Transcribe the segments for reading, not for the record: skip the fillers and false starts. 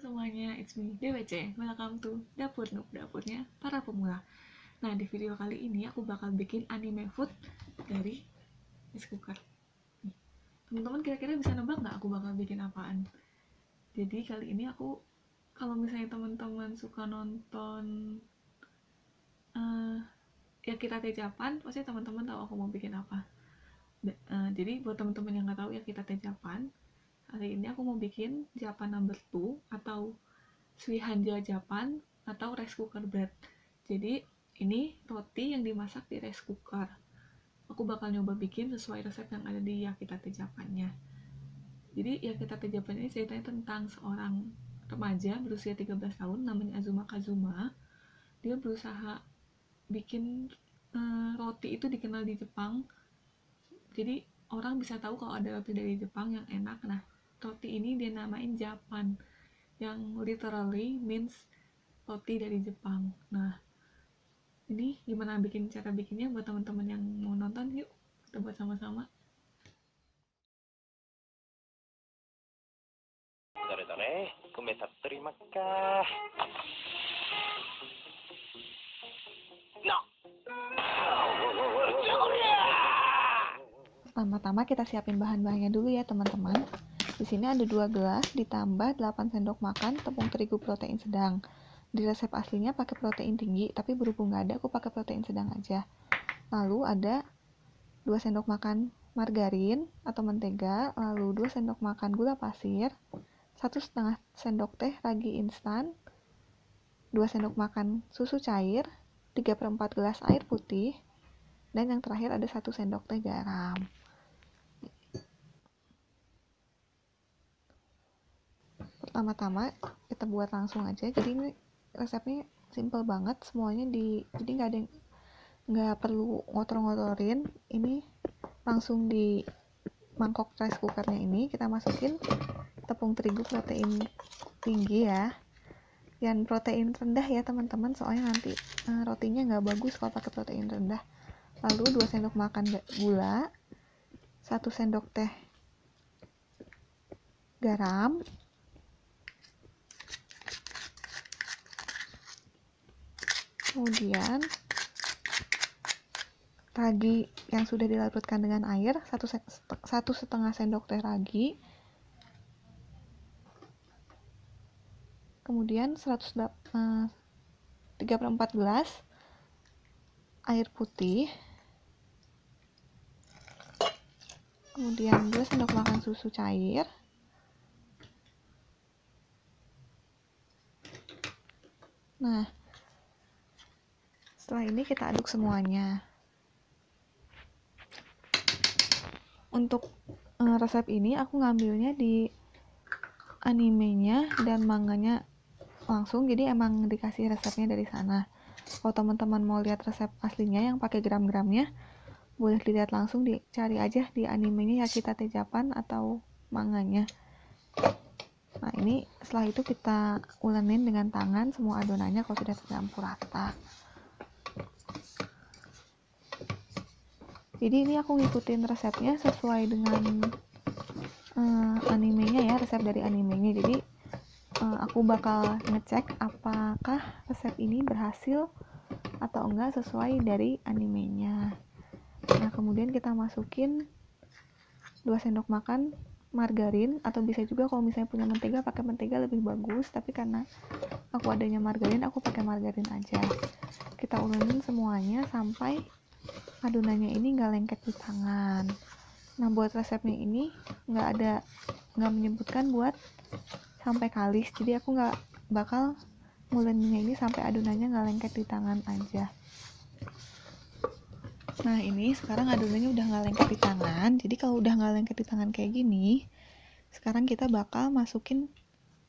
semuanya, it's me, DWC. Welcome to Dapur Noob, dapurnya para pemula. Nah, di video kali ini aku bakal bikin anime food dari rice cooker. Teman-teman kira-kira bisa nebak nggak aku bakal bikin apaan? Jadi kali ini aku, kalau misalnya teman-teman suka nonton ya kita teh Japan, pasti teman-teman tahu aku mau bikin apa. Jadi buat teman-teman yang nggak tahu ya kita teh Japan, hari ini aku mau bikin Japan number 2 atau Suihanja Japan atau rice cooker bread. Jadi ini roti yang dimasak di rice cooker. Aku bakal nyoba bikin sesuai resep yang ada di Yakitate Japannya. Jadi Yakitate Japan ini ceritanya tentang seorang remaja berusia 13 tahun namanya Azuma Kazuma. Dia berusaha bikin roti itu dikenal di Jepang. Jadi orang bisa tahu kalau ada roti dari Jepang yang enak. Nah, roti ini dia namain Japan, yang literally means roti dari Jepang. Nah, ini gimana cara bikinnya buat teman-teman yang mau nonton, yuk kita buat sama-sama. Dore-dore, kumetattori makah. No. Pertama-tama kita siapin bahan-bahannya dulu ya teman-teman. Di sini ada 2 gelas ditambah 8 sendok makan tepung terigu protein sedang. Di resep aslinya pakai protein tinggi, tapi berhubung nggak ada, aku pakai protein sedang aja. Lalu ada 2 sendok makan margarin atau mentega, lalu 2 sendok makan gula pasir, 1,5 sendok teh ragi instan, 2 sendok makan susu cair, 3/4 gelas air putih, dan yang terakhir ada 1 sendok teh garam. Pertama-tama kita buat langsung aja. Jadi ini resepnya simple banget, semuanya jadi nggak perlu ngotor-ngotorin. Ini langsung di mangkok rice cookernya ini kita masukin tepung terigu protein tinggi ya, yang protein rendah ya teman-teman, soalnya nanti rotinya nggak bagus kalau pakai protein rendah. Lalu 2 sendok makan gula, 1 sendok teh garam, kemudian ragi yang sudah dilarutkan dengan air, 1,5 sendok teh ragi, kemudian 3/4 gelas air putih, kemudian 2 sendok makan susu cair, nah setelah ini kita aduk semuanya. Untuk resep ini aku ngambilnya di animenya dan manganya langsung, jadi emang dikasih resepnya dari sana. Kalau teman-teman mau lihat resep aslinya yang pakai gram-gramnya, boleh dilihat langsung, dicari aja di animenya Yakitate Japan atau manganya. Nah ini setelah itu kita ulenin dengan tangan semua adonannya kalau sudah tercampur rata. Jadi ini aku ngikutin resepnya sesuai dengan animenya ya, resep dari animenya. Jadi aku bakal ngecek apakah resep ini berhasil atau enggak sesuai dari animenya. Nah kemudian kita masukin 2 sendok makan margarin, atau bisa juga kalau misalnya punya mentega pakai mentega lebih bagus, tapi karena aku adanya margarin aku pakai margarin aja. Kita ulenin semuanya sampai adonannya ini nggak lengket di tangan. Nah buat resepnya ini nggak menyebutkan buat sampai kalis, jadi aku nggak bakal nguleninnya ini sampai adonannya nggak lengket di tangan aja. Nah ini sekarang adonannya udah nggak lengket di tangan. Jadi kalau udah nggak lengket di tangan kayak gini, sekarang kita bakal masukin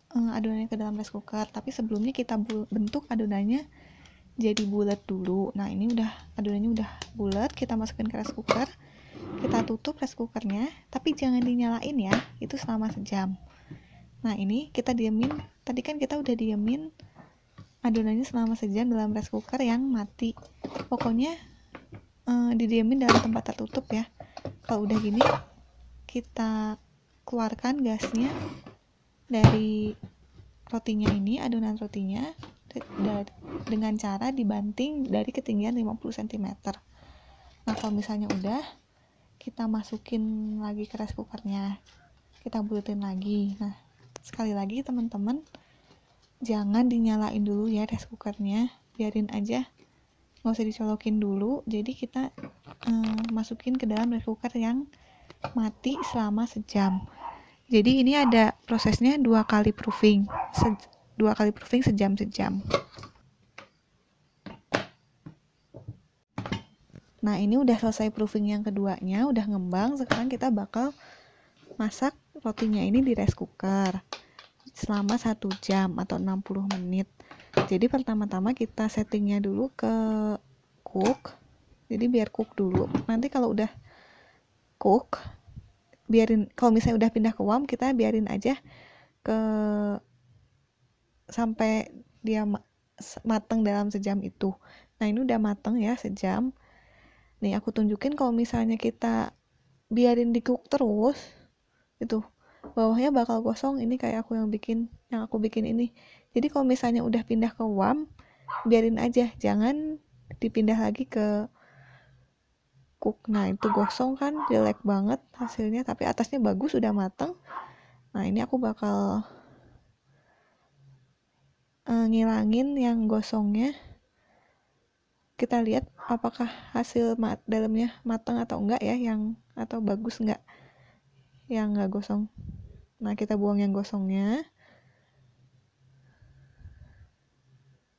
adonannya ke dalam rice cooker. Tapi sebelumnya kita bentuk adonannya jadi bulat dulu. Nah ini adonannya udah bulat, kita masukin ke rice cooker, kita tutup rice cookernya, tapi jangan dinyalain ya, itu selama sejam. Nah ini kita diemin, tadi kan kita udah diemin adonannya selama sejam dalam rice cooker yang mati. Pokoknya didiemin dalam tempat tertutup ya. Kalau udah gini kita keluarkan gasnya dari rotinya ini, adonan rotinya dengan cara dibanting dari ketinggian 50 cm. Nah, kalau misalnya udah, kita masukin lagi ke rice cookernya, kita bulutin lagi. Nah, sekali lagi teman-teman, jangan dinyalain dulu ya rice cookernya, biarin aja, nggak usah dicolokin dulu. Jadi kita masukin ke dalam rice cooker yang mati selama sejam. Jadi ini ada prosesnya 2 kali proofing, 2 kali proofing sejam-sejam. Nah, ini udah selesai proofing yang keduanya, udah ngembang. Sekarang kita bakal masak rotinya ini di rice cooker selama 1 jam atau 60 menit. Jadi pertama-tama kita settingnya dulu ke cook. Jadi biar cook dulu. Nanti kalau udah cook, biarin, kalau misalnya udah pindah ke warm, kita biarin aja ke sampai dia mateng dalam sejam itu. Nah, ini udah mateng ya sejam. Nih aku tunjukin, kalau misalnya kita biarin di cook terus, itu bawahnya bakal gosong. Ini kayak aku yang aku bikin ini. Jadi kalau misalnya udah pindah ke warm, biarin aja, jangan dipindah lagi ke cook. Nah, itu gosong kan, jelek banget hasilnya, tapi atasnya bagus, udah mateng. Nah, ini aku bakal ngilangin yang gosongnya. Kita lihat apakah hasil dalamnya matang atau enggak ya, atau bagus enggak yang enggak gosong. Nah, kita buang yang gosongnya.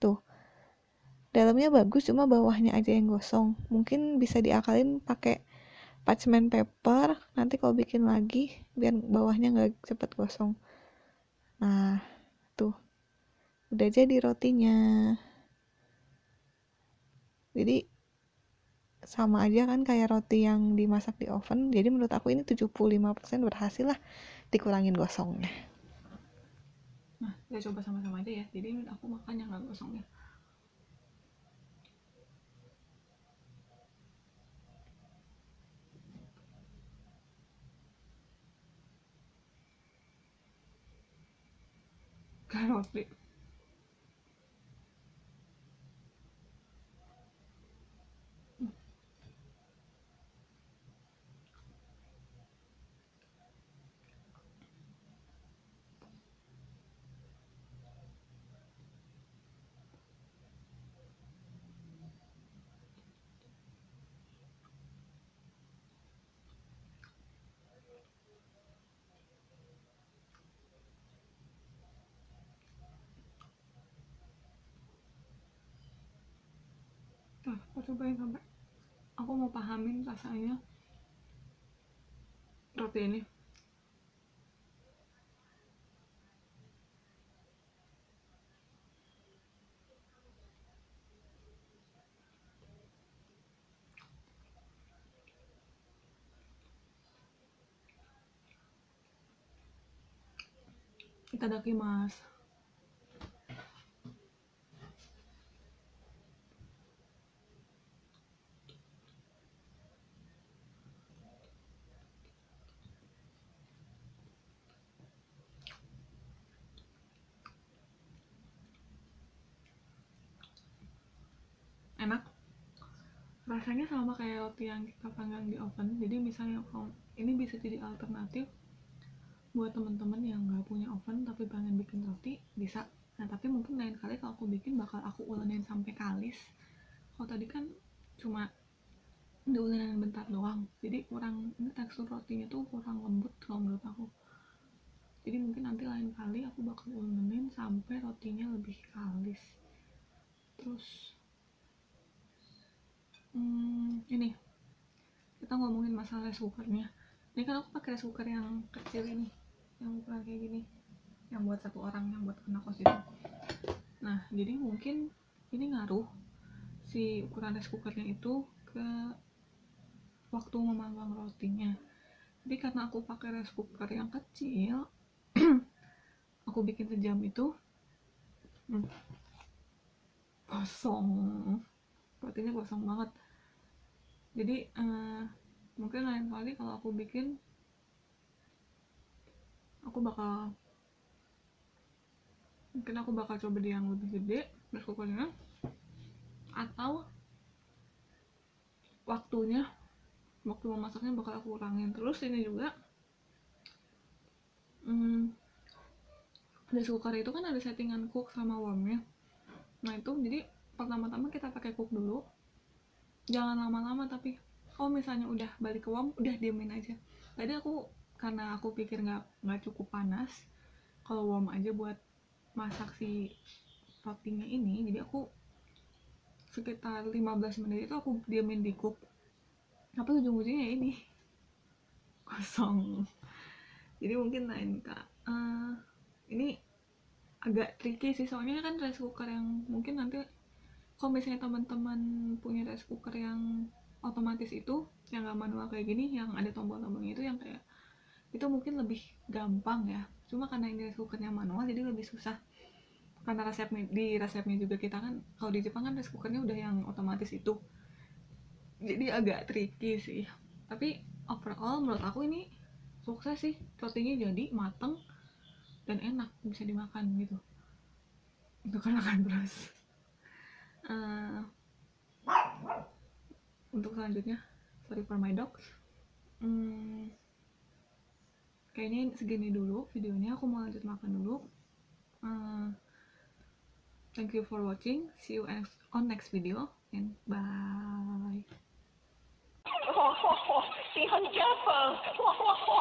Tuh, dalamnya bagus, cuma bawahnya aja yang gosong. Mungkin bisa diakalin pakai parchment paper, nanti kalau bikin lagi biar bawahnya enggak cepet gosong. Nah, tuh udah jadi rotinya. Jadi sama aja kan kayak roti yang dimasak di oven. Jadi menurut aku ini 75% berhasil lah, dikurangin gosongnya. Nah, kita coba sama-sama aja ya. Jadi menurut aku makan yang nggak gosongnya. Kayak roti. Nah, aku cobain sampai aku mau pahamin rasanya roti ini. Itadakimasu. Enak. Rasanya sama kayak roti yang kita panggang di oven. Jadi misalnya kalau ini bisa jadi alternatif buat teman-teman yang nggak punya oven tapi pengen bikin roti, bisa. Nah, tapi mungkin lain kali kalau aku bikin bakal aku ulenin sampai kalis. Kalau tadi kan cuma diulenin bentar doang, jadi kurang, ini tekstur rotinya tuh kurang lembut kalau menurut aku. Jadi mungkin nanti lain kali aku bakal ulenin sampai rotinya lebih kalis. Terus ini kita ngomongin masalah rice cookernya. Ini kan aku pakai rice cooker yang kecil ini, yang ukuran kayak gini, yang buat 1 orang, yang buat anak kos itu. Nah, jadi mungkin ini ngaruh si ukuran rice cookernya itu ke waktu memanggang rotinya. Jadi karena aku pakai rice cooker yang kecil, aku bikin sejam itu kosong, rotinya kosong banget. Jadi mungkin lain kali kalau aku bikin, aku bakal Mungkin aku bakal coba di yang lebih gede rice cookernya, atau waktu memasaknya bakal aku kurangin. Terus ini juga rice cooker itu kan ada settingan cook sama warmnya. Nah itu jadi pertama-tama kita pakai cook dulu, jangan lama-lama, tapi kalau misalnya udah balik ke warm, udah diemin aja. Tadi karena aku pikir nggak cukup panas kalau warm aja buat masak si rotinya ini, jadi aku sekitar 15 menit itu aku diemin di cook, tapi ujung-ujungnya ini kosong. Jadi mungkin lain kak, ini agak tricky sih, soalnya kan rice cooker yang mungkin nanti kalau misalnya teman-teman punya rice cooker yang otomatis itu, yang nggak manual kayak gini, yang ada tombol-tombolnya itu, yang kayak itu mungkin lebih gampang ya. Cuma karena ini rice cookernya manual, jadi lebih susah. Karena resepnya juga kita kan, kalau di Jepang kan rice cookernya udah yang otomatis itu, jadi agak tricky sih. Tapi overall menurut aku ini sukses sih, rotinya jadi mateng dan enak, bisa dimakan gitu. Itu kan akan terus. Untuk selanjutnya, sorry for my dogs. Kayaknya segini dulu videonya, aku mau lanjut makan dulu. Thank you for watching, see you on next video, and bye. 喜欢 Jaffa，哇哇哇！